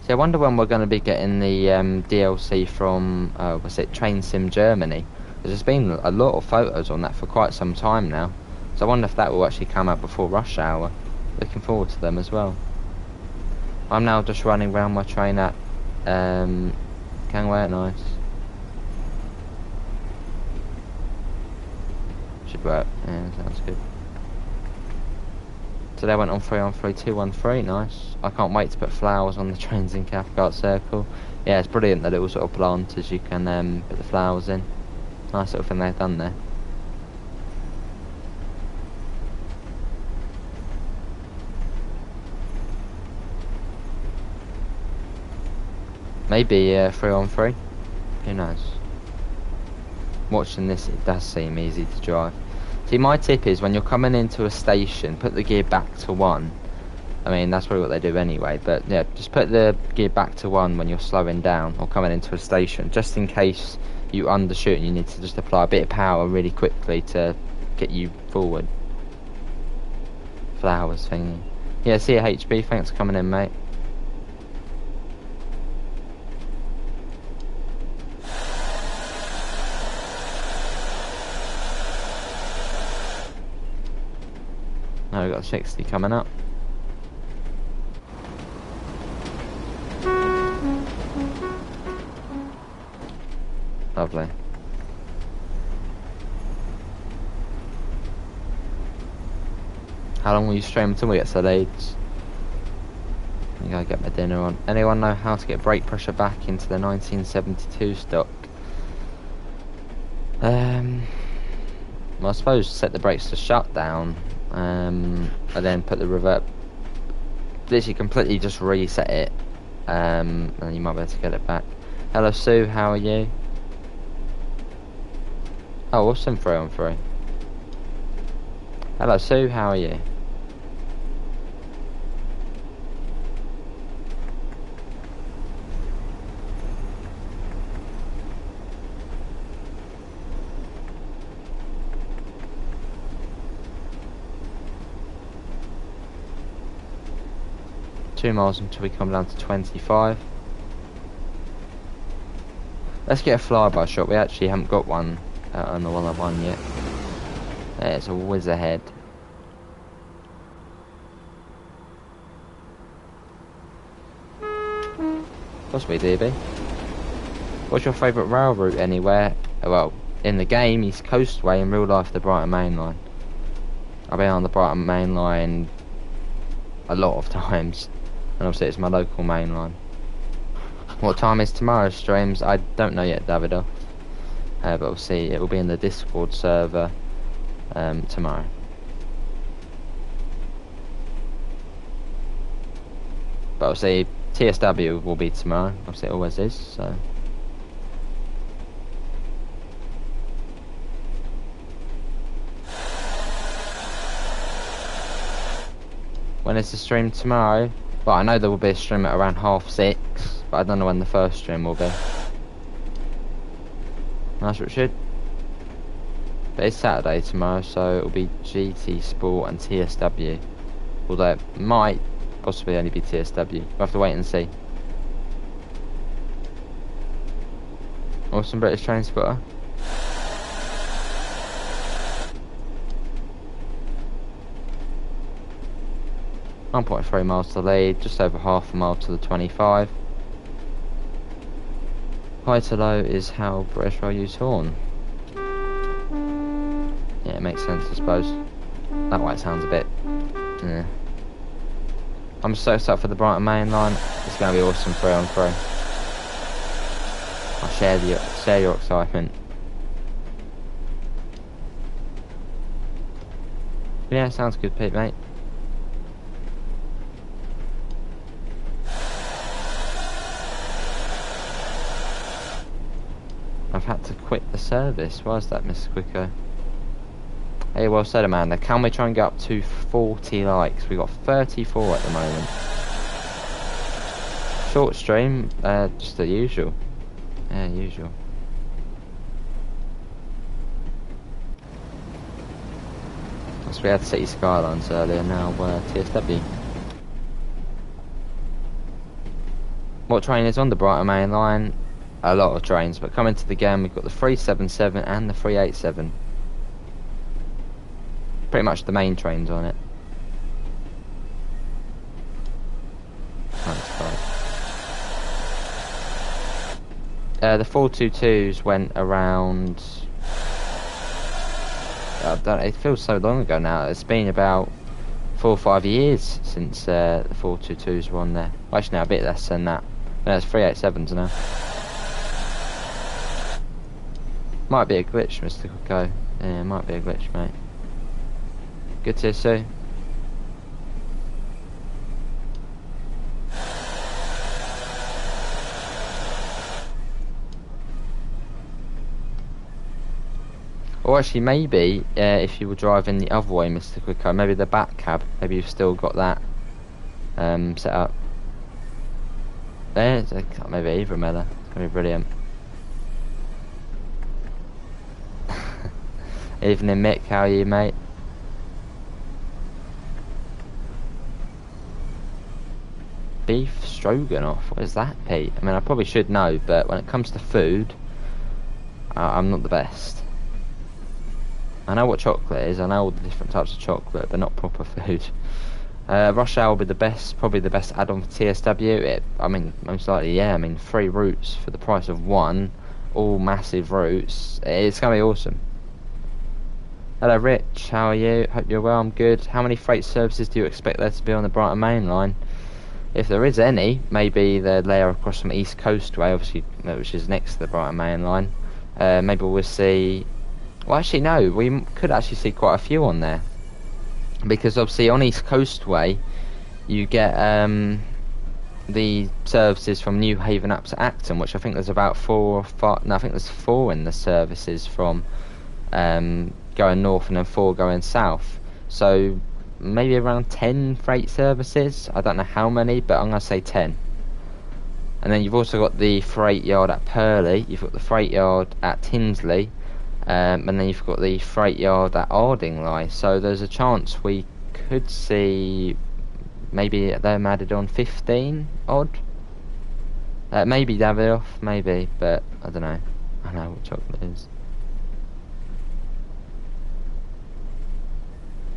So I wonder when we're going to be getting the DLC from, was it Train Sim Germany? There's been a lot of photos on that for quite some time now. So I wonder if that will actually come out before rush hour. Looking forward to them as well. I'm now just running around my train at Gangway. Nice. Should work. Yeah, sounds good. Today I went on 3-on-3-2-1-3. Nice. I can't wait to put flowers on the trains in Cathcart Circle. Yeah, it's brilliant, the little sort of planters you can put the flowers in. Nice little thing they've done there. Maybe 3-on-3. Who knows? Watching this, it does seem easy to drive. See, my tip is when you're coming into a station, put the gear back to 1. I mean, that's probably what they do anyway, but yeah, just put the gear back to 1 when you're slowing down or coming into a station, just in case you undershoot and you need to just apply a bit of power really quickly to get you forward. Flowers thingy. Yeah, see you, HB, thanks for coming in, mate. Now we've got 60 coming up. Lovely. How long will you stream until we get to Leeds? I gotta get my dinner on. Anyone know how to get brake pressure back into the 1972 stock? Well, I suppose set the brakes to shutdown, and then put the revert. Literally completely just reset it, and you might be able to get it back. Hello Sue, how are you? Oh, awesome, 3-on-3. Hello Sue, how are you? Two miles until we come down to 25. Let's get a flyby shot. We actually haven't got one on the 101 yet. It's a whiz ahead. Possibly, DB. What's your favourite rail route anywhere? Well, in the game, East Coastway. In real life, the Brighton Main Line. I've been on the Brighton Main Line a lot of times, and obviously it's my local main line. What time is tomorrow's streams? I don't know yet, Davido. But obviously it will be in the Discord server tomorrow. But obviously TSW will be tomorrow. Obviously it always is. So. When is the stream tomorrow? Well, I know there will be a stream at around 6:30, but I don't know when the first stream will be. Nice, Richard. But it's Saturday tomorrow, so it will be GT Sport and TSW. Although it might possibly only be TSW. We'll have to wait and see. Awesome British train spotter. .3 miles to the lead, just over half a mile to the 25. High to low is how British Rail use horn. Yeah, it makes sense, I suppose. That way it sounds a bit. Yeah. I'm so excited for the Brighton Main Line. It's going to be awesome 3-on-3. I share your excitement. Yeah, sounds good, Pete, mate. I've had to quit the service. Why is that, Mr. Quicko? Hey, well said, Amanda. Can we try and get up to 40 likes? We've got 34 at the moment. Short stream, just the usual. Yeah, usual. So we had Cities Skylines earlier, now TSW. What train is on the Brighton Main Line? A lot of trains, but coming to the game, we've got the 377 and the 387. Pretty much the main trains on it. The 422s went around. I don't know, it feels so long ago now. It's been about 4 or 5 years since the 422s were on there. Well, actually, no, a bit less than that. No, it's 387s now. Might be a glitch, Mr. Coco. Yeah, might be a glitch, mate. Good to see. Or actually, maybe if you were driving the other way, Mr. Quicko, maybe the back cab, maybe you've still got that set up. There, maybe either, Miller. It's gonna be brilliant. Evening, Mick. How are you, mate? Beef stroganoff. What is that, Pete? I mean, I probably should know, but when it comes to food, I'm not the best. I know what chocolate is. I know all the different types of chocolate, but not proper food. Rush Hour will be the best, probably the best add-on for TSW. I mean, most likely, yeah. I mean, 3 routes for the price of 1, all massive routes. It's gonna be awesome. Hello, Rich. How are you? Hope you're well. I'm good. How many freight services do you expect there to be on the Brighton Main Line? If there is any, maybe the layer across from East Coastway, obviously, which is next to the Brighton Main Line. Maybe we'll see. Well, actually, no. We could actually see quite a few on there, because obviously on East Coastway, you get the services from New Haven up to Acton, which I think there's about 4 or 5. No, I think there's 4 in the services from going north and then 4 going south. So maybe around 10 freight services. I don't know how many, but I'm going to say 10. And then you've also got the freight yard at Purley, you've got the freight yard at Tinsley, and then you've got the freight yard at Ardingly. So there's a chance we could see maybe them added on 15 odd. Maybe Davidoff, maybe, but I don't know. I know what chocolate is.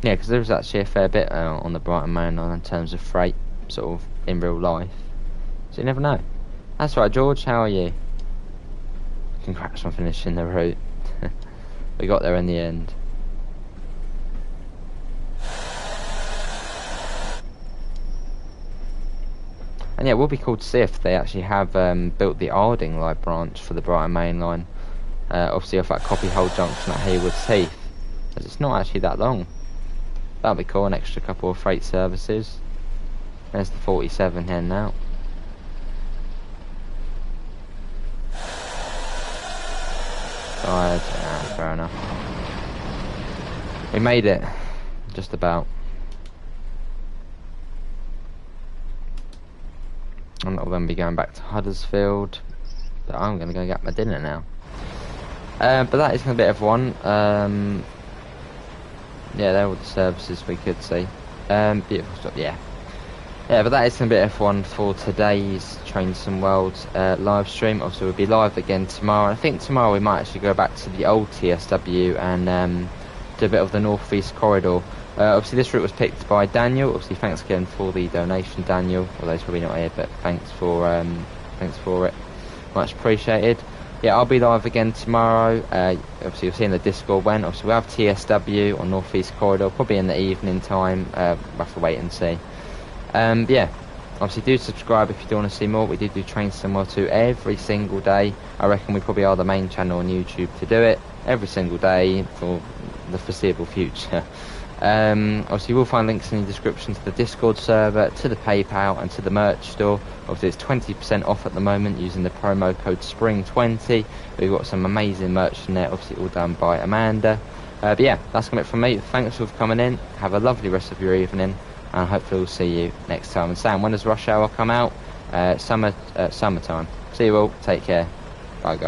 Yeah, because there's actually a fair bit on the Brighton Main Line in terms of freight, sort of, in real life. So you never know. That's right, George, how are you? Congrats on finishing the route. We got there in the end. And yeah, it will be cool to see if they actually have built the Arding Light branch for the Brighton Main Line. Obviously off that Copyhold Junction at Haywards Heath. Because it's not actually that long. That'll be cool, an extra couple of freight services. There's the 47 heading out. Tired, fair enough. We made it, just about. I'm not going to be going back to Huddersfield, but I'm going to go get my dinner now. But that is going to be everyone. Yeah, they're all the services we could see. Beautiful stuff, yeah. Yeah, but that is going to be everyone for today's Trainson World live stream. Obviously, we'll be live again tomorrow. I think tomorrow we might actually go back to the old TSW and do a bit of the North East Corridor. Obviously, this route was picked by Daniel. Obviously, thanks again for the donation, Daniel. Although he's probably not here, but thanks for it. Much appreciated. Yeah, I'll be live again tomorrow. Obviously, you'll see in the Discord when. Obviously, we have TSW on North East Corridor, probably in the evening time. We'll have to wait and see. Yeah, obviously do subscribe if you do want to see more. We do Train Somewhere 2 every single day. I reckon we probably are the main channel on YouTube to do it every single day for the foreseeable future. Obviously, you will find links in the description to the Discord server, to the PayPal, and to the merch store. Obviously, it's 20% off at the moment using the promo code SPRING20. We've got some amazing merch in there, obviously all done by Amanda. But yeah, that's going to be it from me. Thanks for coming in. Have a lovely rest of your evening, and hopefully we'll see you next time. And Sam, when does Rush Hour come out? Summertime. See you all. Take care. Bye, guys.